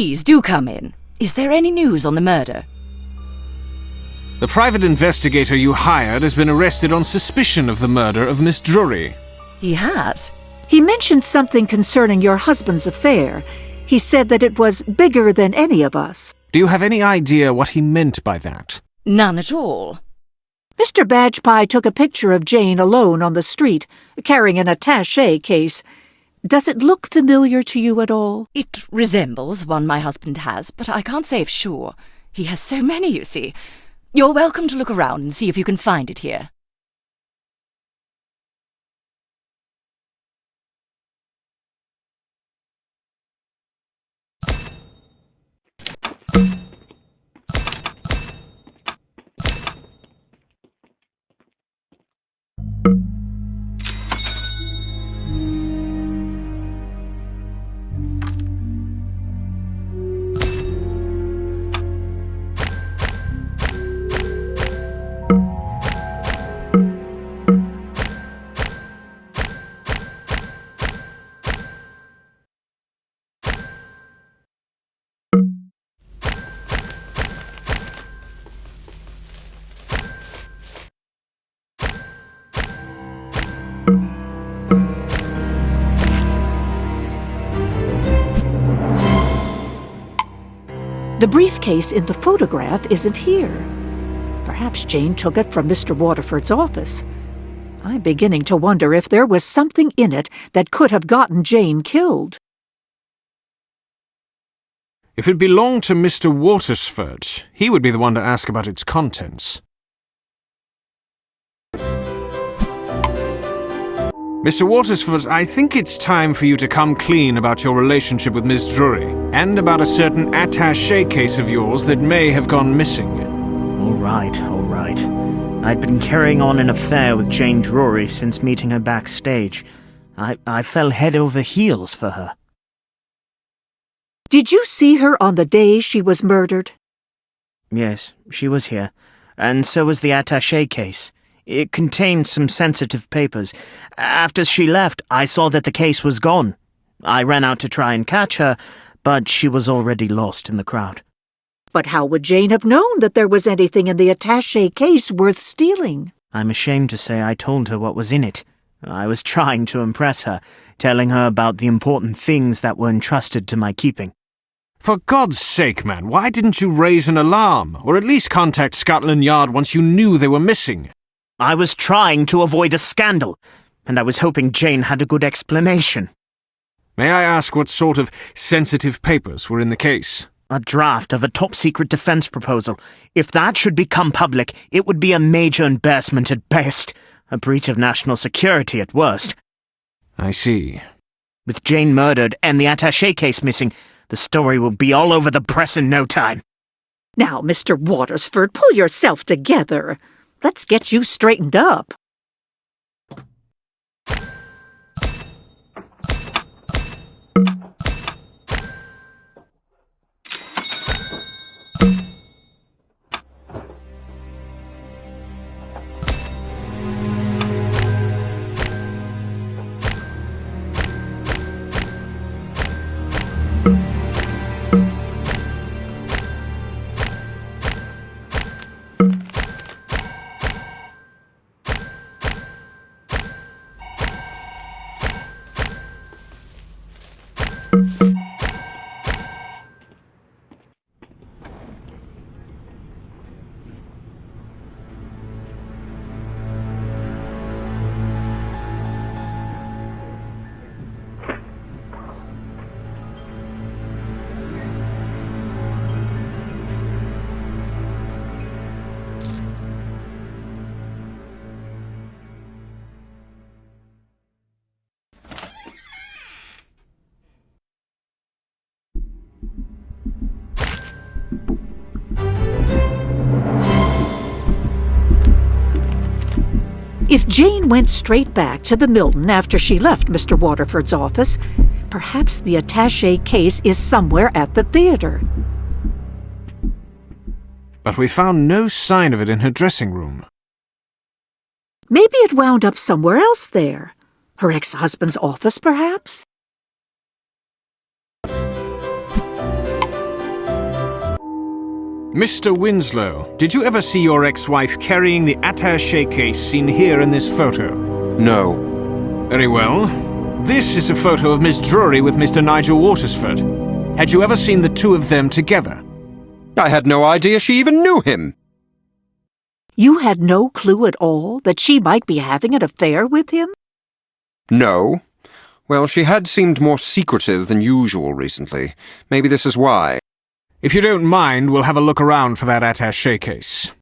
Please do come in. Is there any news on the murder? The private investigator you hired has been arrested on suspicion of the murder of Miss Drury. He has? He mentioned something concerning your husband's affair. He said that it was bigger than any of us. Do you have any idea what he meant by that? None at all. Mr. Badgepie took a picture of Jane alone on the street, carrying an attaché case. Does it look familiar to you at all? It resembles one my husband has, but I can't say for sure. He has so many, you see. You're welcome to look around and see if you can find it here. The briefcase in the photograph isn't here. Perhaps Jane took it from Mr. Waterford's office. I'm beginning to wonder if there was something in it that could have gotten Jane killed. If it belonged to Mr. Watersford, he would be the one to ask about its contents. Mr. Watersford, I think it's time for you to come clean about your relationship with Miss Drury, and about a certain attaché case of yours that may have gone missing. All right. I'd been carrying on an affair with Jane Drury since meeting her backstage. I fell head over heels for her. Did you see her on the day she was murdered? Yes, she was here. And so was the attaché case. It contained some sensitive papers. After she left, I saw that the case was gone. I ran out to try and catch her, but she was already lost in the crowd. But how would Jane have known that there was anything in the attaché case worth stealing? I'm ashamed to say I told her what was in it. I was trying to impress her, telling her about the important things that were entrusted to my keeping. For God's sake, man, why didn't you raise an alarm, or at least contact Scotland Yard once you knew they were missing? I was trying to avoid a scandal, and I was hoping Jane had a good explanation. May I ask what sort of sensitive papers were in the case? A draft of a top-secret defense proposal. If that should become public, it would be a major embarrassment at best, a breach of national security at worst. I see. With Jane murdered and the attaché case missing, the story will be all over the press in no time. Now, Mr. Watersford, pull yourself together. Let's get you straightened up. If Jane went straight back to the Milton after she left Mr. Waterford's office, perhaps the attaché case is somewhere at the theater. But we found no sign of it in her dressing room. Maybe it wound up somewhere else there. Her ex-husband's office, perhaps? Mr. Winslow, did you ever see your ex-wife carrying the attaché case seen here in this photo? No. Very well. This is a photo of Miss Drury with Mr. Nigel Watersford. Had you ever seen the two of them together? I had no idea she even knew him. You had no clue at all that she might be having an affair with him? No. Well, she had seemed more secretive than usual recently. Maybe this is why. If you don't mind, we'll have a look around for that attaché case.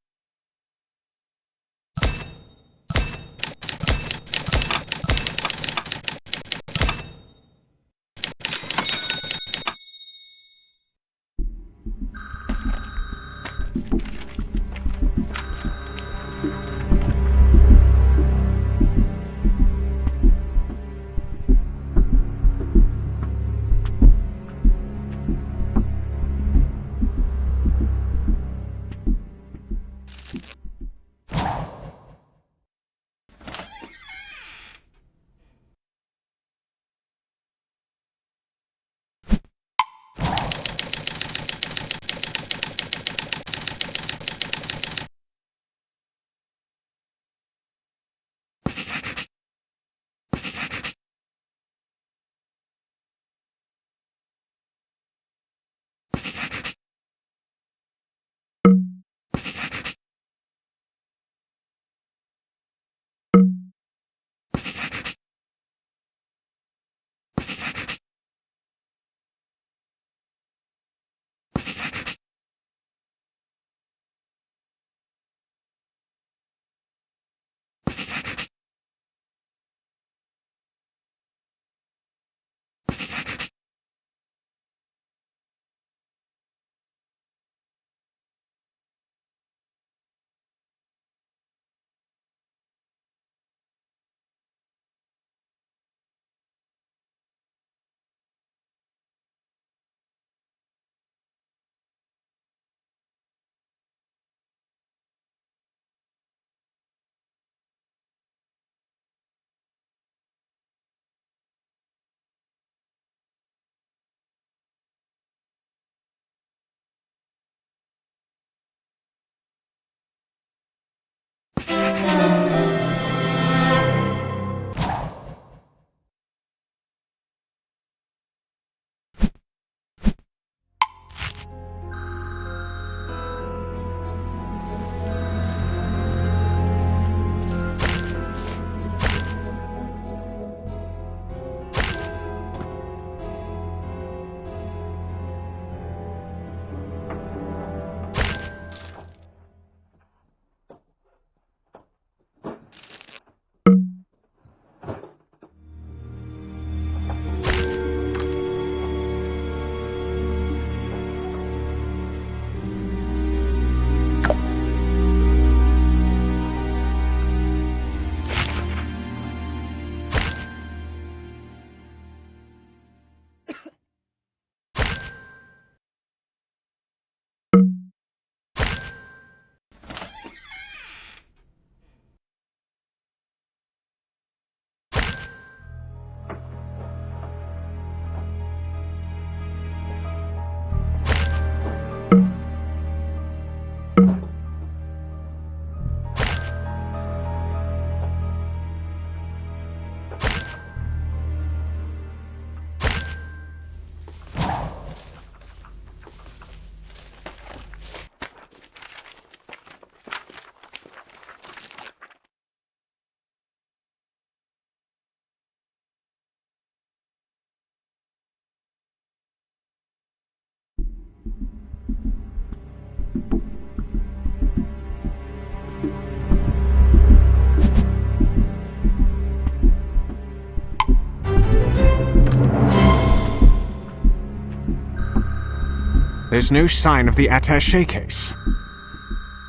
There's no sign of the attaché case.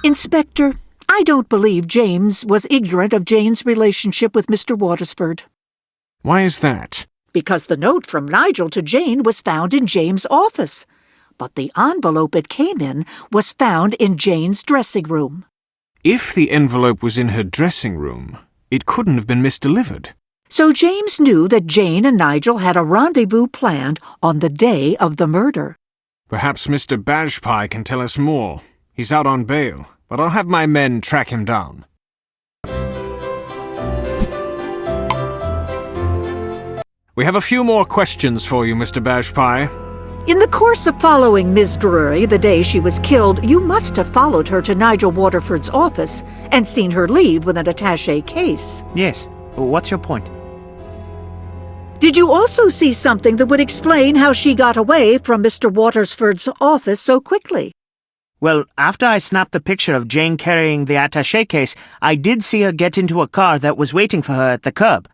Inspector, I don't believe James was ignorant of Jane's relationship with Mr. Watersford. Why is that? Because the note from Nigel to Jane was found in James' office, but the envelope it came in was found in Jane's dressing room. If the envelope was in her dressing room, it couldn't have been misdelivered. So James knew that Jane and Nigel had a rendezvous planned on the day of the murder. Perhaps Mr. Bajpai can tell us more. He's out on bail, but I'll have my men track him down. We have a few more questions for you, Mr. Bajpai. In the course of following Miss Drury the day she was killed, you must have followed her to Nigel Waterford's office and seen her leave with an attaché case. Yes. What's your point? Did you also see something that would explain how she got away from Mr. Waterford's office so quickly? Well, after I snapped the picture of Jane carrying the attaché case, I did see her get into a car that was waiting for her at the curb.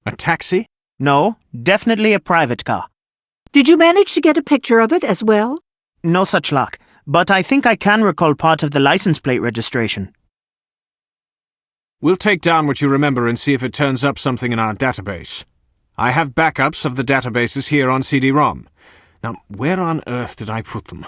A taxi? No, definitely a private car. Did you manage to get a picture of it as well? No such luck, but I think I can recall part of the license plate registration. We'll take down what you remember and see if it turns up something in our database. I have backups of the databases here on CD-ROM. Now, where on earth did I put them?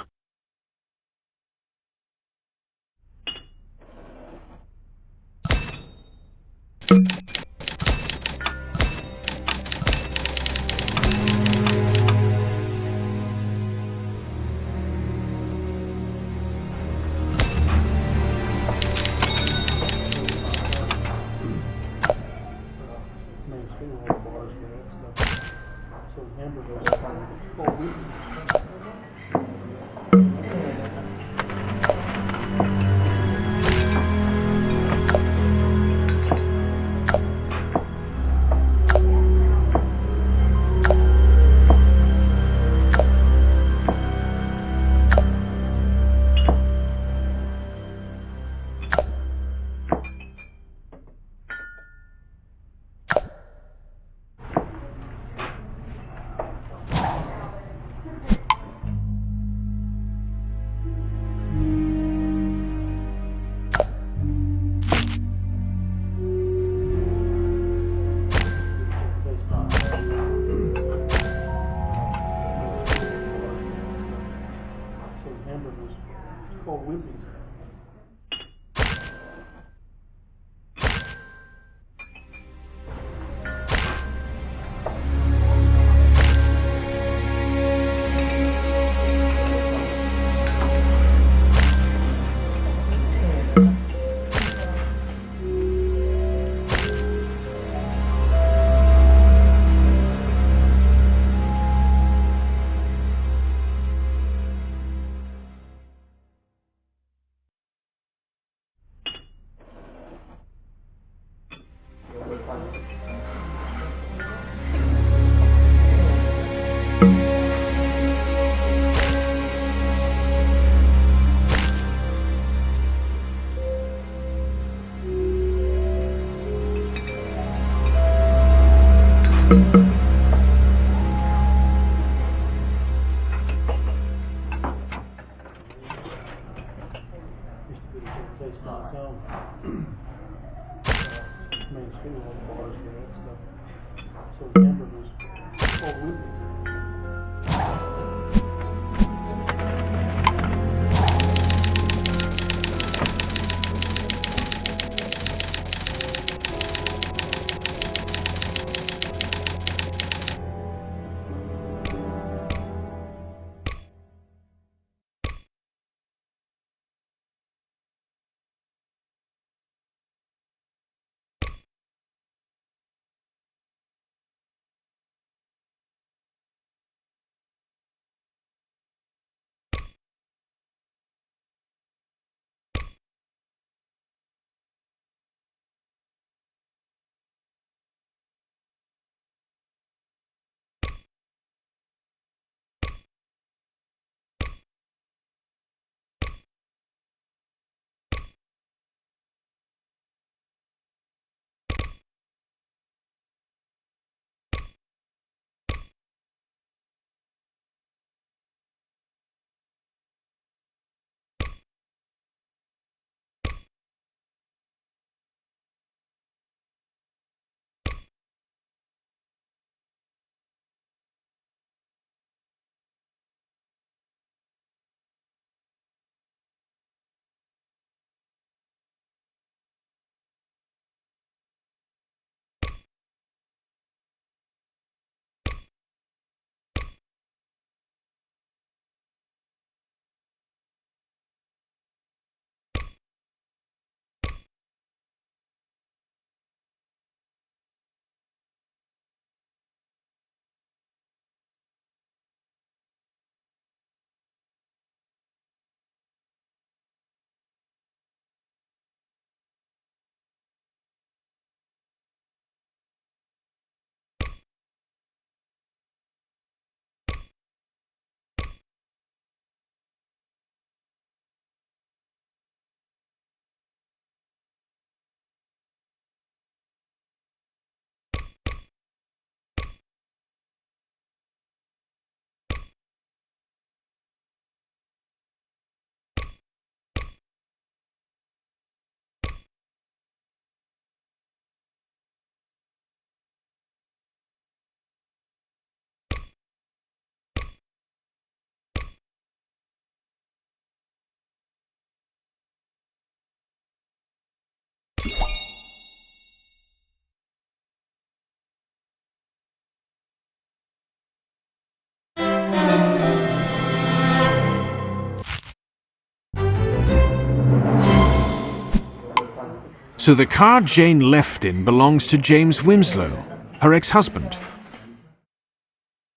So the car Jane left in belongs to James Winslow, her ex-husband.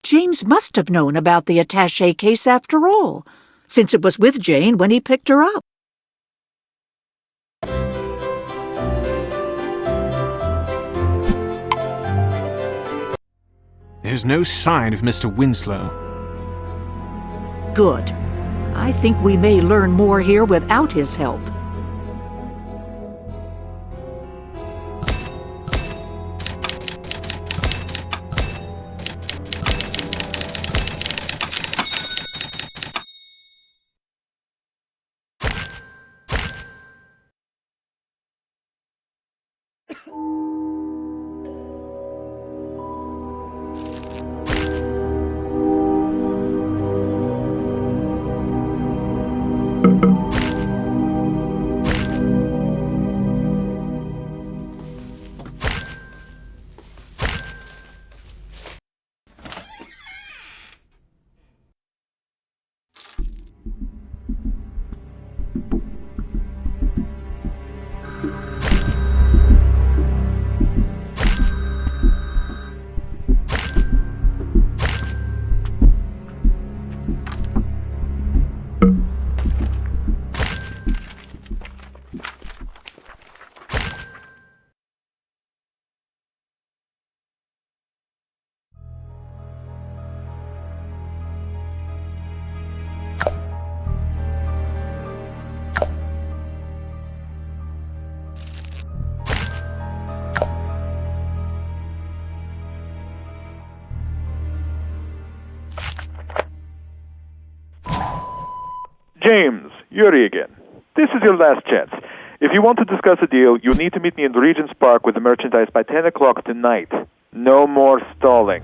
James must have known about the attaché case after all, since it was with Jane when he picked her up. There's no sign of Mr. Winslow. Good. I think we may learn more here without his help. James, Yuri again. This is your last chance. If you want to discuss a deal, you need to meet me in Regent's Park with the merchandise by 10 o'clock tonight. No more stalling.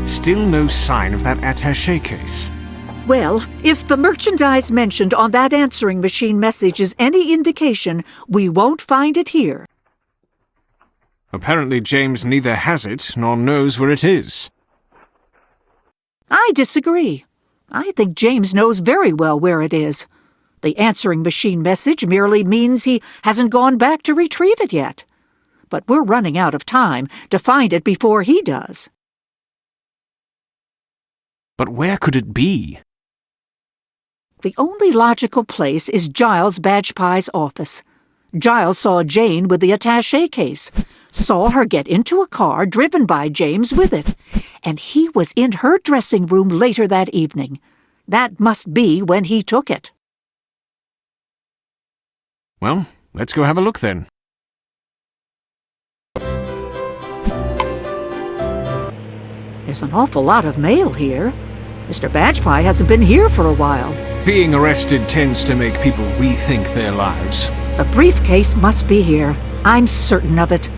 Still no sign of that attaché case. Well, if the merchandise mentioned on that answering machine message is any indication, we won't find it here. Apparently James neither has it nor knows where it is. I disagree. I think James knows very well where it is. The answering machine message merely means he hasn't gone back to retrieve it yet. But we're running out of time to find it before he does. But where could it be? The only logical place is Giles Badgepie's office. Giles saw Jane with the attaché case, saw her get into a car driven by James with it, and he was in her dressing room later that evening. That must be when he took it. Well, let's go have a look then. There's an awful lot of mail here. Mr. Badgepie hasn't been here for a while. Being arrested tends to make people rethink their lives. The briefcase must be here. I'm certain of it.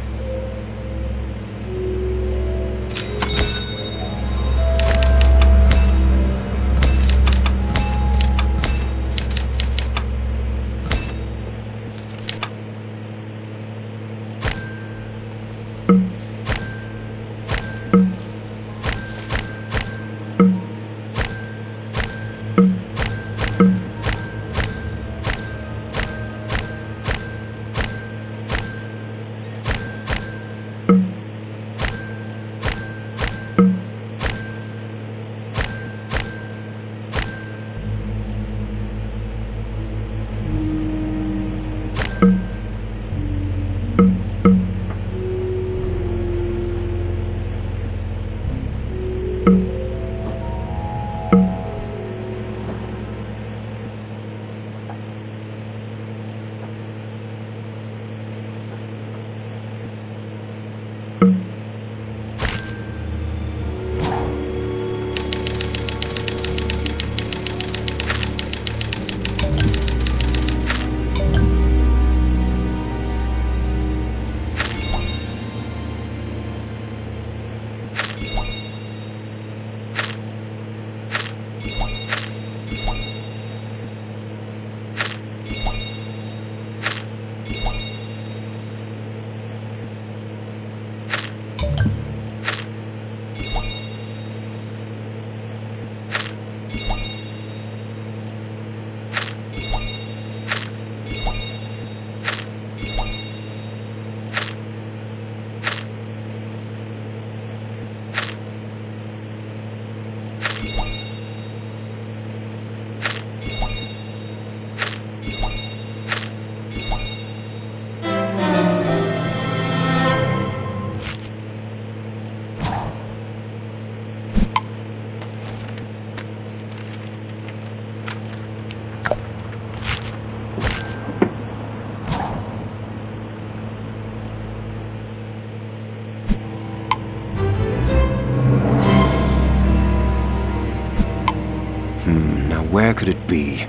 Where could it be?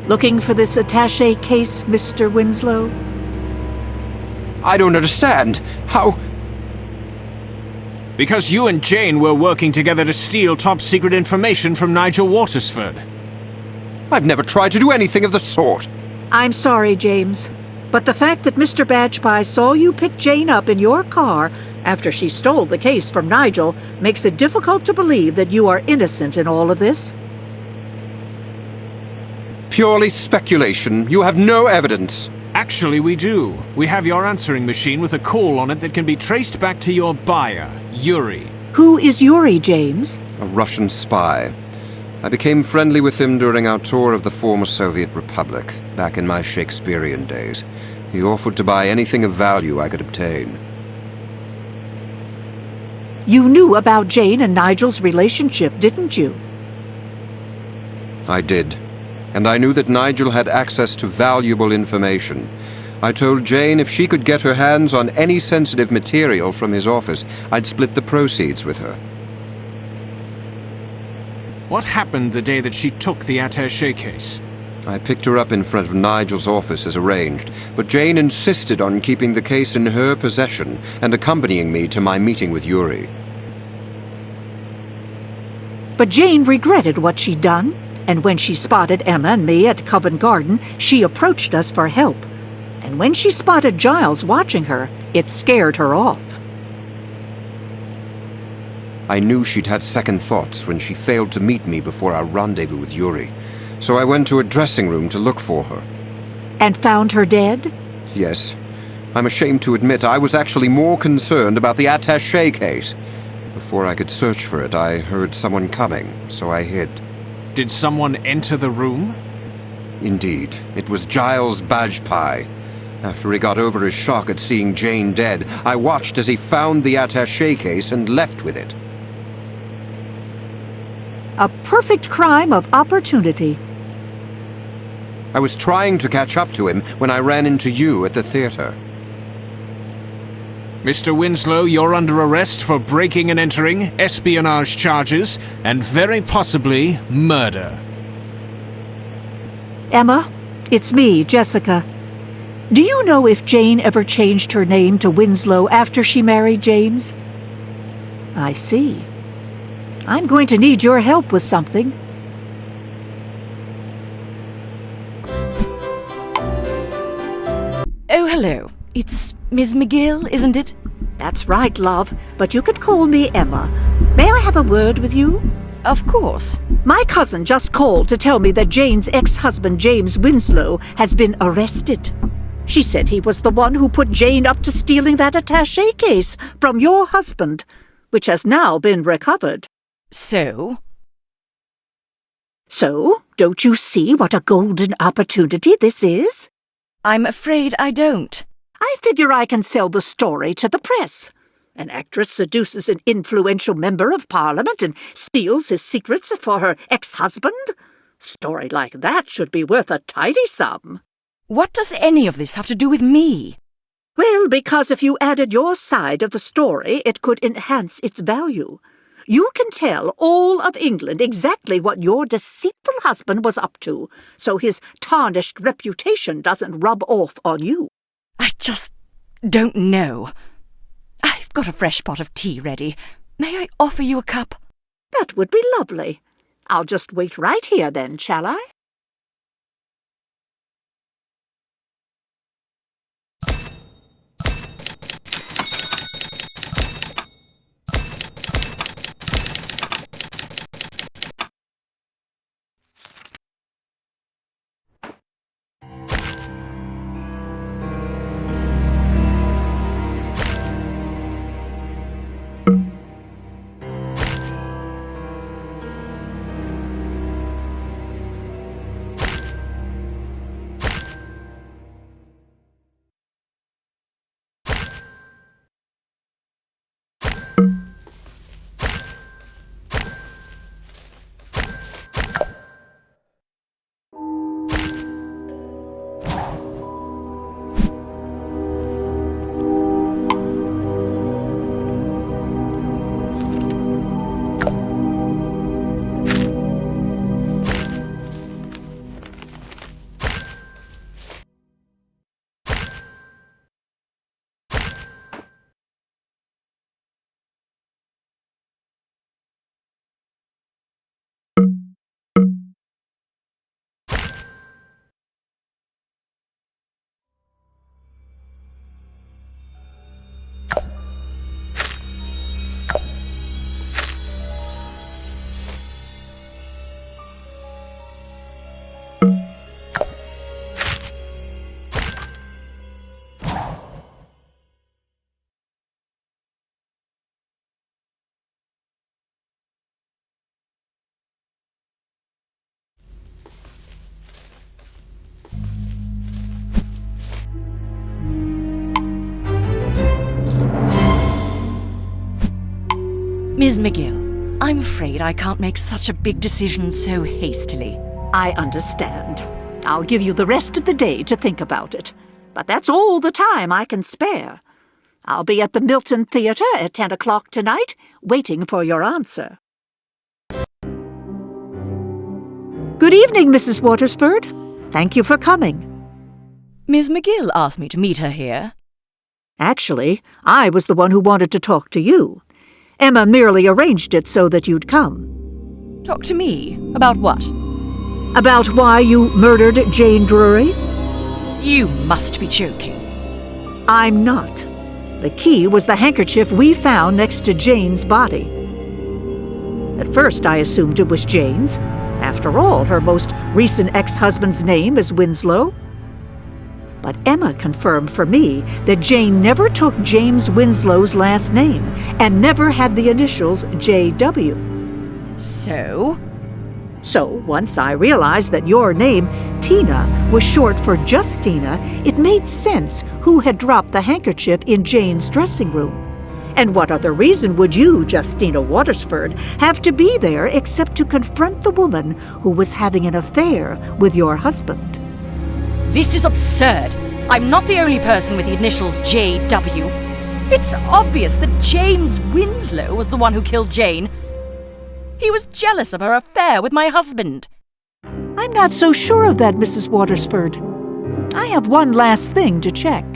Looking for this attaché case, Mr. Winslow? I don't understand. How... Because you and Jane were working together to steal top-secret information from Nigel Watersford. I've never tried to do anything of the sort. I'm sorry, James, but the fact that Mr. Badgepie saw you pick Jane up in your car after she stole the case from Nigel makes it difficult to believe that you are innocent in all of this. Purely speculation. You have no evidence. Actually, we do. We have your answering machine with a call on it that can be traced back to your buyer, Yuri. Who is Yuri, James? A Russian spy. I became friendly with him during our tour of the former Soviet Republic, back in my Shakespearean days. He offered to buy anything of value I could obtain. You knew about Jane and Nigel's relationship, didn't you? I did. And I knew that Nigel had access to valuable information. I told Jane if she could get her hands on any sensitive material from his office, I'd split the proceeds with her. What happened the day that she took the attaché case? I picked her up in front of Nigel's office as arranged, but Jane insisted on keeping the case in her possession and accompanying me to my meeting with Yuri. But Jane regretted what she'd done, and when she spotted Emma and me at Covent Garden, she approached us for help. And when she spotted Giles watching her, it scared her off. I knew she'd had second thoughts when she failed to meet me before our rendezvous with Yuri, so I went to a dressing room to look for her. And found her dead? Yes. I'm ashamed to admit I was actually more concerned about the attaché case. Before I could search for it, I heard someone coming, so I hid. Did someone enter the room? Indeed, it was Giles Badgepie. After he got over his shock at seeing Jane dead, I watched as he found the attaché case and left with it. A perfect crime of opportunity. I was trying to catch up to him when I ran into you at the theater. Mr. Winslow, you're under arrest for breaking and entering, espionage charges, and very possibly murder. Emma, it's me, Jessica. Do you know if Jane ever changed her name to Winslow after she married James? I see. I'm going to need your help with something. Oh, hello. It's Ms. McGill, isn't it? That's right, love, but you could call me Emma. May I have a word with you? Of course. My cousin just called to tell me that Jane's ex-husband, James Winslow, has been arrested. She said he was the one who put Jane up to stealing that attaché case from your husband, which has now been recovered. So? So, don't you see what a golden opportunity this is? I'm afraid I don't. I figure I can sell the story to the press. An actress seduces an influential member of Parliament and steals his secrets for her ex-husband? Story like that should be worth a tidy sum. What does any of this have to do with me? Well, because if you added your side of the story, it could enhance its value. You can tell all of England exactly what your deceitful husband was up to, so his tarnished reputation doesn't rub off on you. I just don't know. I've got a fresh pot of tea ready. May I offer you a cup? That would be lovely. I'll just wait right here then, shall I? Ms. McGill, I'm afraid I can't make such a big decision so hastily. I understand. I'll give you the rest of the day to think about it. But that's all the time I can spare. I'll be at the Milton Theatre at 10 o'clock tonight, waiting for your answer. Good evening, Mrs. Watersford. Thank you for coming. Ms. McGill asked me to meet her here. Actually, I was the one who wanted to talk to you. Emma merely arranged it so that you'd come. Talk to me? About what? About why you murdered Jane Drury? You must be joking. I'm not. The key was the handkerchief we found next to Jane's body. At first I assumed it was Jane's. After all, her most recent ex-husband's name is Winslow. But Emma confirmed for me that Jane never took James Winslow's last name and never had the initials J.W. So, once I realized that your name, Tina, was short for Justina, it made sense who had dropped the handkerchief in Jane's dressing room. And what other reason would you, Justina Watersford, have to be there except to confront the woman who was having an affair with your husband? this is absurd. I'm not the only person with the initials J.W. It's obvious that James Winslow was the one who killed Jane. He was jealous of her affair with my husband. I'm not so sure of that, Mrs. Watersford. I have one last thing to check.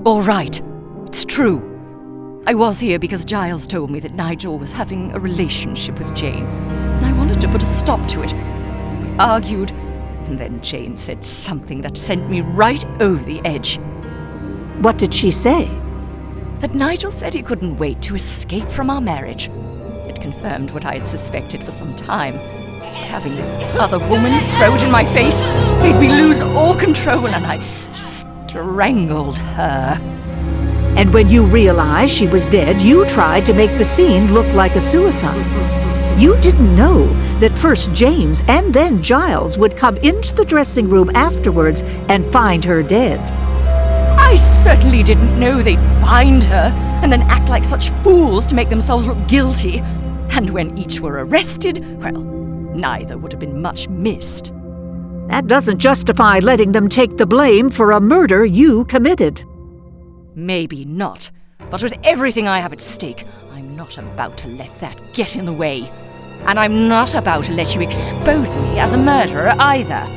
All right, it's true. I was here because Giles told me that Nigel was having a relationship with Jane, and I wanted to put a stop to it. We argued, and then Jane said something that sent me right over the edge. What did she say? That Nigel said he couldn't wait to escape from our marriage. It confirmed what I had suspected for some time. But having this other woman throw it in my face made me lose all control, and I strangled her. And when you realized she was dead, you tried to make the scene look like a suicide. You didn't know that first James and then Giles would come into the dressing room afterwards and find her dead. I certainly didn't know they'd find her and then act like such fools to make themselves look guilty. And when each were arrested, well, neither would have been much missed. That doesn't justify letting them take the blame for a murder you committed. Maybe not, but with everything I have at stake, I'm not about to let that get in the way. And I'm not about to let you expose me as a murderer either.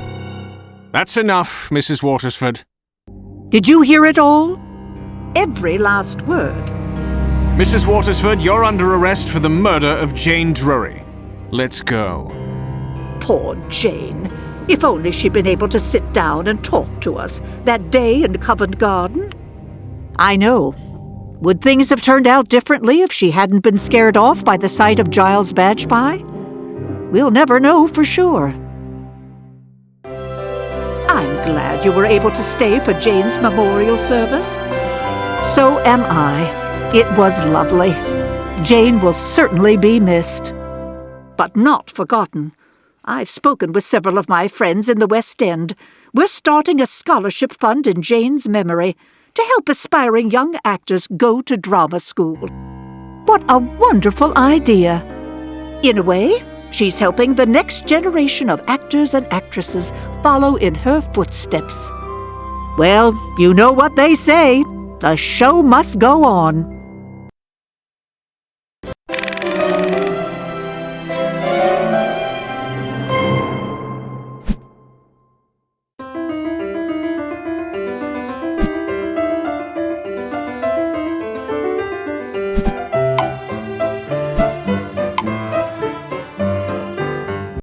That's enough, Mrs. Watersford. Did you hear it all? Every last word. Mrs. Watersford, you're under arrest for the murder of Jane Drury. Let's go. Poor Jane. If only she'd been able to sit down and talk to us that day in Covent Garden. I know. Would things have turned out differently if she hadn't been scared off by the sight of Giles Badgepie? We'll never know for sure. I'm glad you were able to stay for Jane's memorial service. So am I. It was lovely. Jane will certainly be missed. But not forgotten. I've spoken with several of my friends in the West End. We're starting a scholarship fund in Jane's memory to help aspiring young actors go to drama school. What a wonderful idea! In a way, she's helping the next generation of actors and actresses follow in her footsteps. Well, you know what they say. The show must go on.